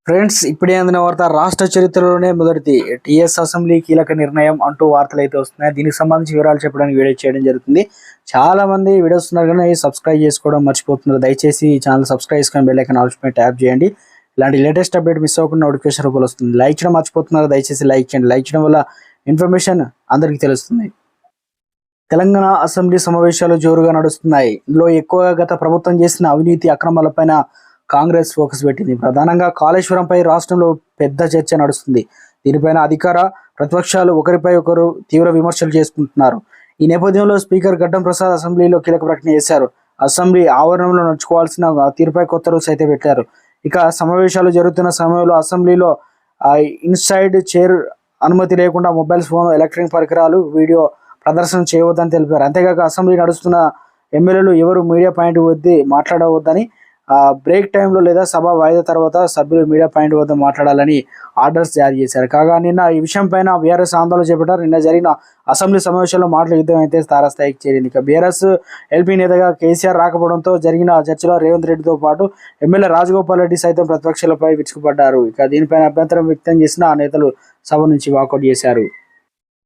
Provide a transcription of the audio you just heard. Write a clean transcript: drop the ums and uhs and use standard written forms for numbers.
Friends, ఇప్పుడే అందిన వార్త రాష్ట్ర చరిత్రలోనే మొదటిది టీఎస్ అసెంబ్లీ కీలక నిర్ణయం అంటూ వార్తలు అయితే వస్తున్నాయి. దీనికి సంబంధించి వివరాలు చెప్పడానికి వీడియో చేయడం జరుగుతుంది. చాలా మంది వీడియోస్ ఉన్నారు కానీ సబ్స్క్రైబ్ చేసుకోవడం మర్చిపోతున్నారు. దయచేసి ఈ ఛానల్ సబ్స్క్రైబ్ చేసుకొని బెల్ ఐకాన్ ఆల్ పై ట్యాప్ చేయండి. ఇలాంటి లేటెస్ట్ అప్డేట్ మిస్ అవ్వకుండా నోటిఫికేషన్ రూపంలో వస్తుంది. లైక్ చేయడం మర్చిపోతున్నారు, దయచేసి లైక్ చేయండి. లైక్ చేయడం వల్ల ఇన్ఫర్మేషన్ అందరికీ తెలుస్తుంది. తెలంగాణ అసెంబ్లీ సమావేశాలు జోరుగా నడుస్తున్నాయి. ఇందులో ఎక్కువగా గత ప్రభుత్వం చేసిన అవినీతి అక్రమాలపైన కాంగ్రెస్ ఫోకస్ పెట్టింది. ప్రధానంగా కాళేశ్వరంపై రాష్ట్రంలో పెద్ద చర్చ నడుస్తుంది. దీనిపైన అధికార ప్రతిపక్షాలు ఒకరిపై ఒకరు తీవ్ర విమర్శలు చేసుకుంటున్నారు. ఈ నేపథ్యంలో స్పీకర్ గడ్డం ప్రసాద్ అసెంబ్లీలో కీలక ప్రకటన చేశారు. అసెంబ్లీ ఆవరణంలో నడుచుకోవాల్సిన తీరుపై కొత్త రూల్స్ అయితే పెట్టారు. ఇక సమావేశాలు జరుగుతున్న సమయంలో అసెంబ్లీలో ఇన్సైడ్ చైర్ అనుమతి లేకుండా మొబైల్ ఫోన్, ఎలక్ట్రానిక్ పరికరాలు, వీడియో ప్రదర్శన చేయవద్దని తెలిపారు. అంతేకాక అసెంబ్లీ నడుస్తున్న ఎమ్మెల్యేలు ఎవరు మీడియా పాయింట్ వద్ద మాట్లాడవద్దని, బ్రేక్ టైంలో లేదా సభ వాయిదా తర్వాత సభ్యులు మీడియా పాయింట్ వద్ద మాట్లాడాలని ఆర్డర్స్ జారీ చేశారు. కాగా నిన్న ఈ విషయం పైన బీఆర్ఎస్ ఆందోళన చేపట్టారు. నిన్న జరిగిన అసెంబ్లీ సమావేశంలో మాటల యుద్ధం అయితే తారాస్థాయికి చేరింది. ఇక బీఆర్ఎస్ ఎల్పీ నేతగా కేసీఆర్ రాకపోవడంతో జరిగిన చర్చలో రేవంత్ రెడ్డితో పాటు ఎమ్మెల్యే రాజగోపాల్ రెడ్డి సైతం ప్రతిపక్షాలపై విరుచుకుపడ్డారు. ఇక దీనిపైన అభ్యంతరం వ్యక్తం చేసిన ఆ నేతలు సభ నుంచి వాకౌట్ చేశారు.